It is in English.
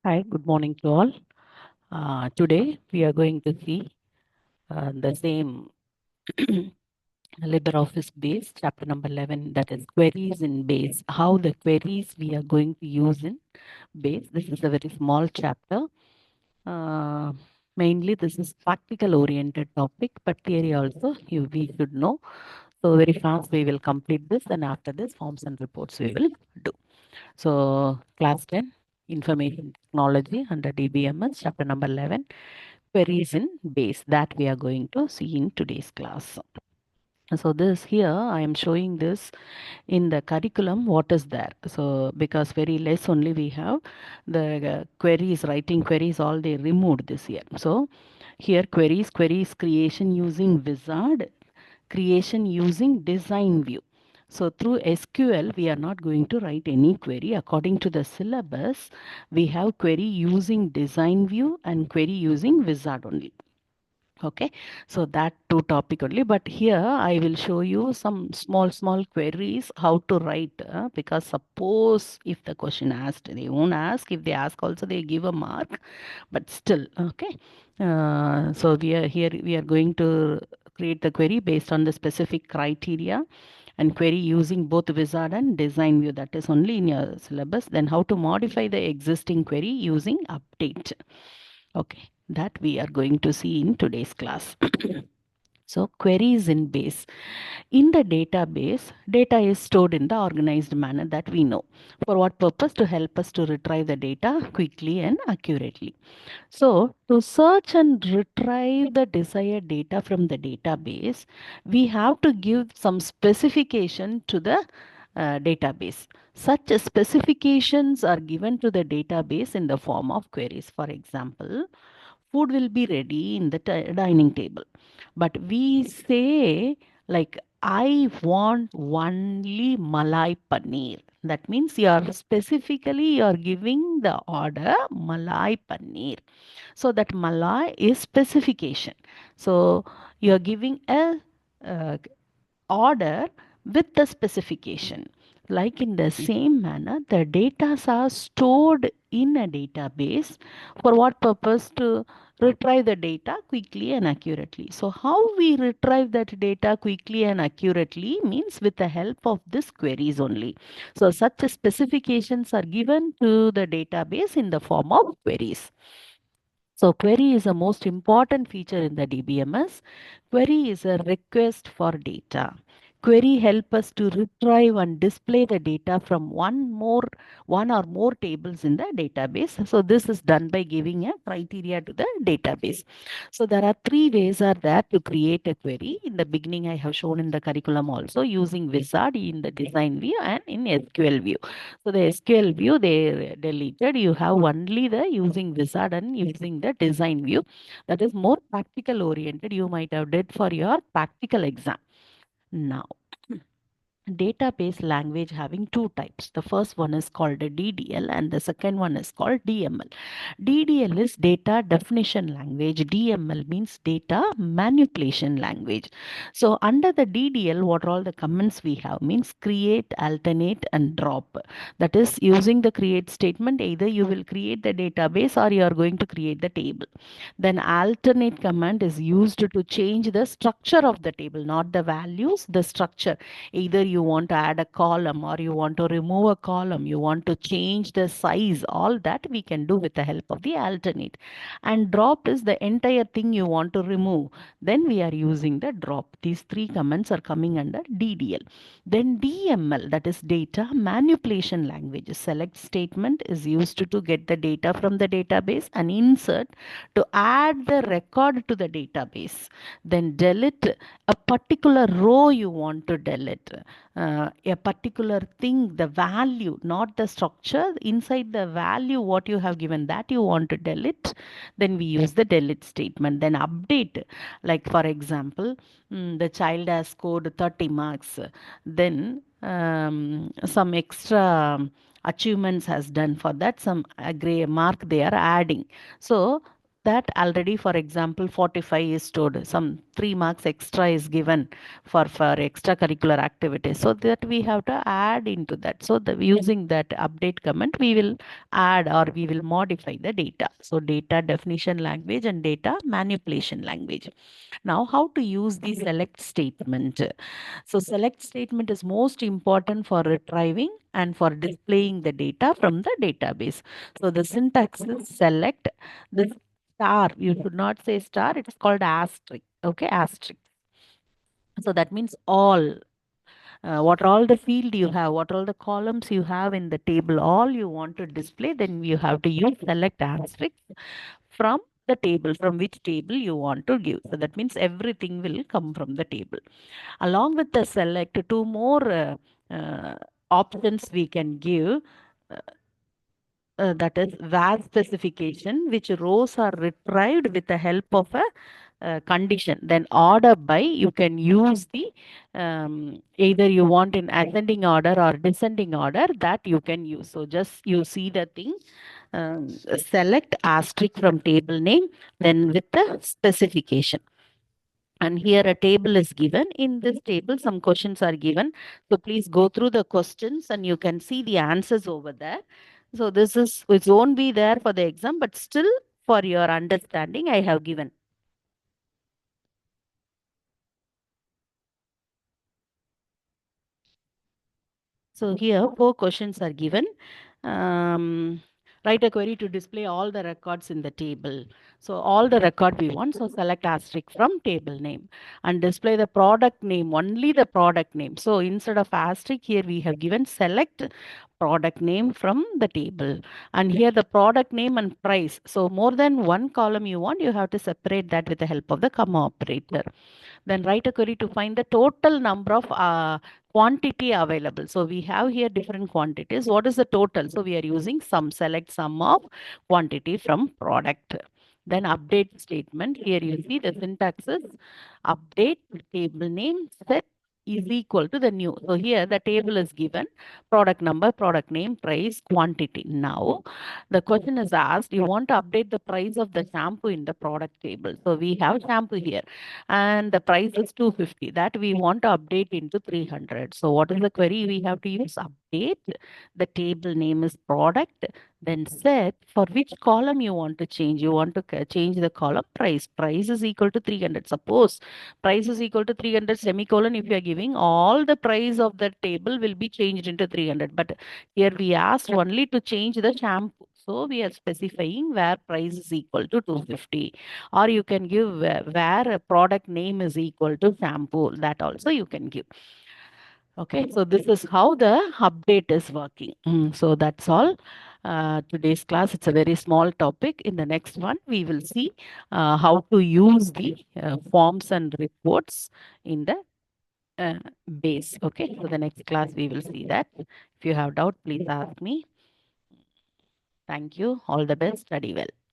Hi, good morning to all. Today we are going to see the same LibreOffice base, chapter number 11, that is queries in base. How the queries we are going to use in base. This is a very small chapter. Uh, Mainly, this is practical oriented topic, but theory also we should know. So very fast we will complete this, and after this, forms and reports we will do. So class 10, Information Technology under DBMS, chapter number 11, queries in base, that we are going to see in today's class. So this here, I am showing this in the curriculum, what is there. So because very less only we have the queries, writing queries, all they removed this year. So here queries creation using wizard, creation using design view. So through SQL, we are not going to write any query. According to the syllabus, we have query using design view and query using wizard only. Okay, so that two topic only, but here I will show you some small queries how to write, because suppose if the question asked, they won't ask. If they ask also, they give a mark, but still, okay. So we are going to create the query based on the specific criteria and query using both wizard and design view. That is only in your syllabus. Then how to modify the existing query using update. Okay, that we are going to see in today's class. So queries in base. In the database, data is stored in the organized manner that we know. For what purpose? To help us to retrieve the data quickly and accurately. So to search and retrieve the desired data from the database, we have to give some specification to the database. Such specifications are given to the database in the form of queries. For example, food will be ready in the dining table, but we say like, I want only malai paneer. That means you are giving the order malai paneer. So that malai is specification. So you are giving a uh, order with the specification. Like in the same manner, the data are stored in a database. For what purpose? To retrieve the data quickly and accurately. So how we retrieve that data quickly and accurately means with the help of this queries only. So such specifications are given to the database in the form of queries. So query is the most important feature in the DBMS. Query is a request for data. Query help us to retrieve and display the data from one or more tables in the database. So this is done by giving a criteria to the database. So there are three ways are there to create a query. In the beginning, I have shown in the curriculum also, using wizard in the design view and in SQL view. So the SQL view they deleted. You have only the using wizard and using the design view. That is more practical oriented. You might have did for your practical exam. Now, database language having two types. The first one is called a DDL and the second one is called DML. DDL is data definition language. DML means data manipulation language. So under the DDL, what are all the commands we have means create, alternate and drop. That is using the create statement, either you will create the database or you are going to create the table. Then alternate command is used to change the structure of the table, not the values, the structure. Either you want to add a column or you want to remove a column, you want to change the size, all that we can do with the help of the alternate. And drop is the entire thing you want to remove. Then we are using the drop. These three commands are coming under DDL. Then DML, that is data manipulation language. Select statement is used to get the data from the database and insert to add the record to the database. Then delete a particular row you want to delete, a particular thing, the value, not the structure. Inside the value, what you have given that you want to delete, then we use the delete statement. Then update, like for example, the child has scored 30 marks, then some extra achievements has done, for that some gray mark they are adding. So that already, for example, 45 is stored, some 3 marks extra is given for extracurricular activities, so that we have to add into that. So using that update command, we will add or we will modify the data. So data definition language and data manipulation language. Now, how to use the select statement? So select statement is most important for retrieving and for displaying the data from the database. So the syntax is select. The star, you should not say star, it's called asterisk. Okay, asterisk. So that means all. What are all the field you have, what are all the columns you have in the table, all you want to display, then you have to use select asterisk from the table, from which table you want to give. So that means everything will come from the table. Along with the select, two more options we can give. Uh, that is var specification, which rows are retrieved with the help of a condition. Then order by, you can use the either you want in ascending order or descending order, that you can use. So just you see the thing, select asterisk from table name, then with the specification. And here a table is given. In this table, some questions are given. So please go through the questions and you can see the answers over there. So this is, it won't be there for the exam, but still for your understanding, I have given. So here 4 questions are given. Write a query to display all the records in the table. So all the record we want. So select asterisk from table name and display the product name, only the product name. So instead of asterisk, here we have given select product name from the table. And here the product name and price. So more than one column you want, you have to separate that with the help of the comma operator. Then write a query to find the total number of quantity available. So we have here different quantities. What is the total? So we are using sum, select sum of quantity from product. Then update statement. Here you see the syntax is update table name set is equal to the new. So here the table is given, product number, product name, price, quantity. Now the question is asked, you want to update the price of the shampoo in the product table. So we have shampoo here and the price is 250, that we want to update into 300. So what is the query we have to use? Update, the table name is product, then set for which column you want to change. You want to change the column price. Price is equal to 300. Suppose price is equal to 300 semicolon, if you are giving, all the price of the table will be changed into 300. But here we asked only to change the shampoo. So we are specifying where price is equal to 250, or you can give where a product name is equal to shampoo, that also you can give. Okay, so this is how the update is working. So that's all. Today's class, it's a very small topic. In the next one, we will see how to use the forms and reports in the uh, base. Okay, so the next class we will see that. If you have doubt, please ask me. Thank you. All the best. Study well.